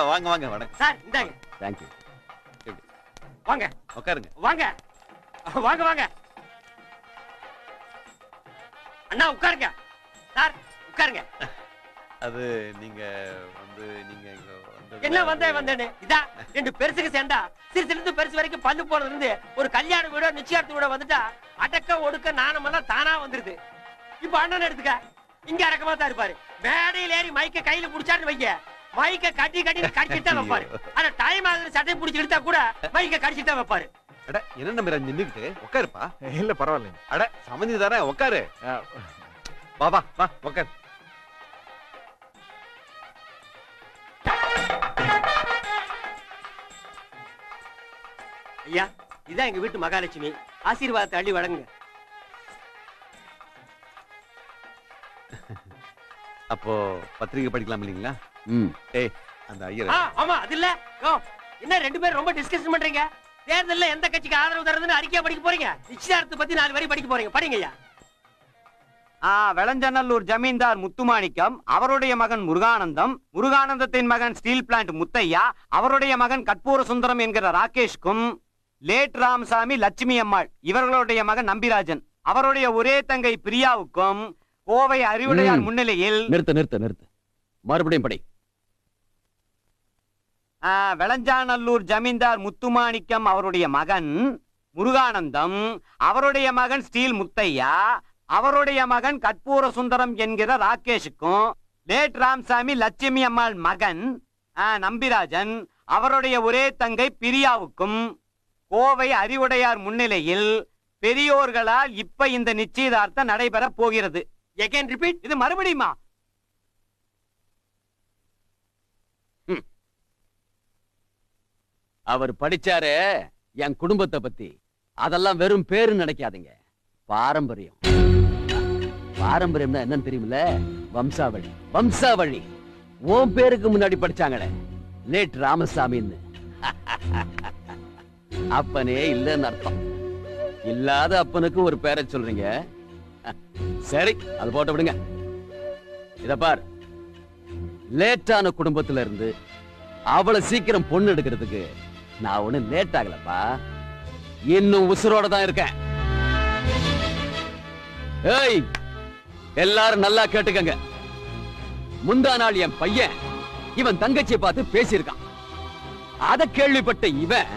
வாங்க வாங்க வணக்கம் சார். இந்தாங்க. தேங்க்யூ. வாங்க உட்காருங்க. வாங்க வாங்க வாங்க அண்ணா உட்காருங்க. சார் உட்காருங்க. அது நீங்க என்ன வந்தேன்னு இதா 2 பெருசுக்கு சேர்ந்தா சிறுசுல இருந்து பெருசு வரைக்கும் பல்லு போனதுல இருந்து ஒரு கல்யாண வீடோ நிச்சயார்த்த வீடோ வந்துட்டா அடக்க ஒடுக்க நாணமெல்லாம் தானா வந்துருது. இப்ப அண்ணன் எடுத்துக்க, இங்க அடக்கமா தான் இருப்பாரு. மேடையில் ஏறி மைக்க கையில புடிச்சாருன்னு வைக்க, மைக்க கட்டி கடிச்சுட்டு வைப்பாரு. ஆனா டைம் ஆகுது சட்டை பிடிச்சி எடுத்தா கூட மைக்க கடிச்சுட்டு வைப்பாரு. அட என்ன நம்பர் நின்னுக்கிட்டு உட்காருப்பா. இல்ல பரவாயில்ல. அட சமந்தி தானே உட்காரு. வா வா வா உட்காரு. ஐயா இதான் எங்க வீட்டு மகாலட்சுமி. ஆசீர்வாதத்தை அள்ளி வழங்குங்க. அப்போ பத்திரிகை படிக்கலாம் இல்லீங்களா? ஏய் அந்த ஐயர். ஆமா அது இல்ல. என்ன 2 பேரும் ரொம்ப டிஸ்கஷன் பண்றீங்க? தேர்தல்ல எந்த கட்சிக்கு ஆதரவு தரதுன்னு அறிக்கையா படிக்க போறீங்க? நிச்சயார்த்த பத்தி 4 வரி படிக்க போறீங்க. படிங்க ஐயா. வெளஞ்சநல்லூர் ஜமீன்தார் முத்துமாணிக்கம், அவருடைய மகன் முருகானந்தம், முருகானந்தத்தின் மகன் ஸ்டீல் பிளான்ட் முத்தையா, அவருடைய மகன் கற்பூர சுந்தரம் என்கிற ராகேஷ்கும், லேட் ராமசாமி லட்சுமி அம்மாள் இவர்களுடைய மகன் நம்பிராஜன், அவருடைய ஒரே தங்கை பிரியாவுக்கும் கோவை அறிவுடையார் முன்னிலையில். நிறுத்து மறுபடியும் படி. வெளஞ்சாநல்லூர் ஜமீன்தார் முத்துமாணிக்கம், அவருடைய மகன் முருகானந்தம், அவருடைய மகன் ஸ்டீல் முத்தையா, அவருடைய மகன் கற்பூர சுந்தரம் என்கிற ராகேஷுக்கும், லேட் ராமசாமி லட்சுமி அம்மாள் மகன் நம்பிராஜன், அவருடைய ஒரே தங்கை பிரியாவுக்கும் கோவை அறிவுடையார் முன்னிலையில் பெரியோர்களால் இப்ப இந்த நிச்சயதார்த்தம் நடைபெற போகிறது. Again repeat. இது மறுபடியுமா? அவர் படிச்சாரு என் குடும்பத்தை பத்தி, அதெல்லாம் வெறும் பேரு நினைக்காதீங்க. பாரம்பரியம். பாரம்பரியம்னா என்னன்னு தெரியுமில்ல? வம்சாவளி. வம்சாவளி. உன் பேருக்கு முன்னாடி படிச்சாங்களே லேட் ராமசாமின்னு, அப்பனே இல்லைன்னு அர்த்தம். இல்லாத அப்பனுக்கு ஒரு பேரை சொல்றீங்க. சரி அது போட்டு விடுங்க. இத பார், லேட்டான குடும்பத்துல இருந்து அவ்வளவு சீக்கிரம் பொண்ணு எடுக்கிறதுக்கு நான் ஒண்ணு லேட் ஆகலப்பா. இன்னும் உசுரோட தான் இருக்கேன். ஏய் எல்லாரும் நல்லா கேட்டுக்கங்க. முந்தா நாள் என் பையன் இவன் தங்கச்சியை பார்த்து பேசியிருக்கான். அத கேள்விப்பட்ட இவன்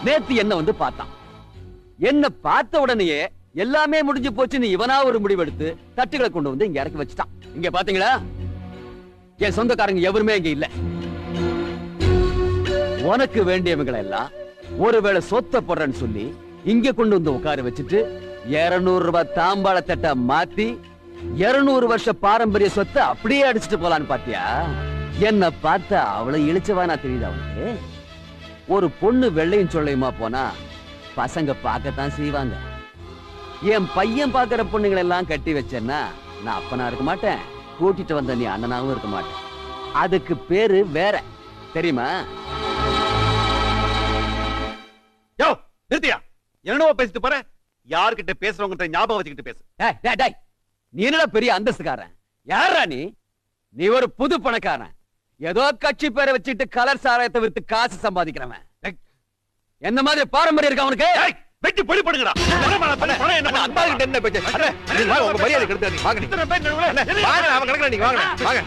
நேத்து என்ன வந்து பார்த்தான். என்ன பார்த்த உடனேயே எல்லாமே முடிஞ்சு போச்சுன்னு இவனா ஒரு முடிவெடுத்து தட்டுகளை கொண்டு வந்து இங்க இறக்கி வச்சுட்டான். இங்க பாத்தீங்களா, என் சொந்தக்காரங்க எவருமே இங்க இல்ல. உனக்கு வேண்டியவங்களை எல்லாம் ஒருவேளை சொத்த போடுறேன்னு சொல்லி இங்க கொண்டு வந்து உட்கார வச்சுட்டு 200 ரூபாய் தாம்பாள தட்டை மாத்தி 200 வருஷ பாரம்பரிய சொத்தை அப்படியே அடிச்சுட்டு போலான்னு பாத்தியா? என்ன பார்த்தா அவ்வளவு இழிச்சவானா தெரியுது அவனுக்கு? ஒரு பொண்ணு வெள்ளையும் சொல்லையுமா போனா பசங்க பார்க்கத்தான் செய்வாங்க. என் பையன் பாக்குற பொண்ணுங்களை எல்லாம் கட்டி வச்சேன்னா நான் அப்பனா இருக்க மாட்டேன், கூட்டிட்டு வந்த நீ அண்ணனாவும் இருக்க மாட்டேன். அதுக்கு பேரு வேற, தெரியுமா? யோ நிறுத்தியா, என்னவோ பேசிட்டு போற. யார்கிட்ட பேசுறவங்க ஞாபகம் வச்சுக்கிட்டு பேசு. நீ என்னடா பெரிய அந்தஸ்துக்காரன்? யாரா நீ? நீ ஒரு புது பணக்காரன், ஏதோ கட்சி பேரை வச்சுட்டு கலர் சாராயத்தை வித்து காசு சம்பாதிக்கிறவன். என்ன மாதிரி பாரம்பரியம் இருக்கா அவனுக்கு? வெட்டி பொடி பண்ணுங்கடா. அம்மா கிட்ட என்ன பேச்சு? உங்க மரியாதை கெடுத்து நீ வாங்க. வாங்க அவன் கிடக்குற நீங்க வாங்க. வாங்க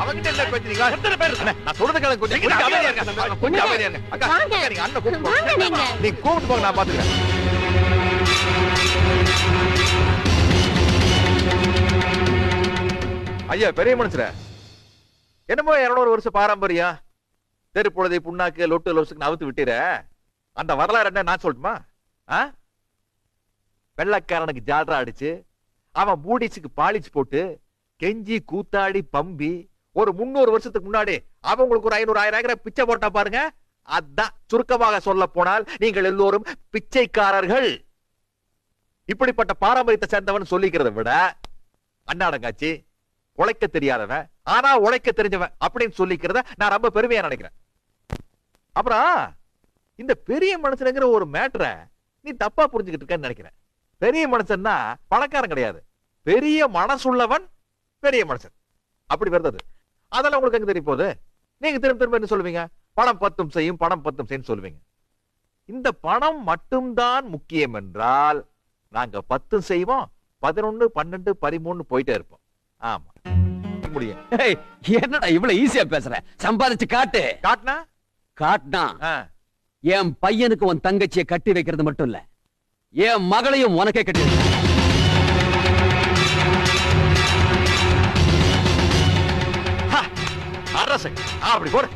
அவங்கிட்ட என்ன பேச்சு? நீங்க எத்தனை பேர்? நான் சொல்றது கேளுங்க. கொஞ்சம் அமைதியா இருங்க. கொஞ்சம் அமைதியா இருங்க. அக்கா நீங்க அண்ணன் கூப்பிட்டு நீ கூப்பிட்டு போங்க, நான் பாத்துக்கிறேன். ஐயா பெரிய மனுஷரே, என்னமோ 200 வருஷம் பாரம்பரியம், தெருப்புழுதை புண்ணாக்கு லொட்டு லொசுக்கு நவுத்து விட்டுற அந்த வரலாறு என்ன நான் சொல்லட்டுமா? வெள்ளக்காரனுக்கு ஜால்ரா அடிச்சு அவன் பூடிச்சுக்கு பாலிச்சு போட்டு கெஞ்சி கூத்தாடி பம்பி ஒரு 300 வருஷத்துக்கு முன்னாடி அவங்களுக்கு ஒரு 500-1000 ஏக்கரை பிச்சை போட்டா பாருங்க. அதான் சுருக்கமாக சொல்ல போனால் நீங்கள் எல்லோரும் பிச்சைக்காரர்கள். இப்படிப்பட்ட பாரம்பரியத்தை சேர்ந்தவன் சொல்லிக்கிறத விட அண்ணாடங்காச்சி உழைக்க தெரியாதவன் ஆனா உழைக்க தெரிஞ்சவன் அப்படின்னு சொல்லிக்கிறத நான் ரொம்ப பெருமையா நினைக்கிறேன். அப்புறம் இந்த பெரிய மனுஷனுங்கிற ஒரு மேட்டரை நீ தப்பா புரிஞ்சுக்கிட்டு இருக்கன்னு நினைக்கிறேன். பெரிய மனுஷன்னா பணக்காரன் கிடையாது, பெரிய மனசுள்ளவன் பெரிய மனுஷன். அப்படி வருது அது. அதெல்லாம் உங்களுக்கு எங்க தெரிய போகுது? நீங்க திரும்ப திரும்ப என்ன சொல்லுவீங்க? பணம் பத்தும் செய்யும், பணம் பத்தும் செய்யும் சொல்லுவீங்க. இந்த பணம் மட்டும்தான் முக்கியம் என்றால் நாங்க 10 செய்வோம், 11, 12, 13 போயிட்டே இருப்போம். ஆமா முடியும். ஏய், என்னடா இவ்வளவு ஈஸியா பேசுற? சம்பாதிச்சு காட்டு. காட்டினா காட்டினா என் பையனுக்கு உன் தங்கச்சியை கட்டி வைக்கிறது மட்டும் இல்ல, என் மகளையும் உனக்கே கட்டி வைக்கிறேன். அரசு அப்படி போடு.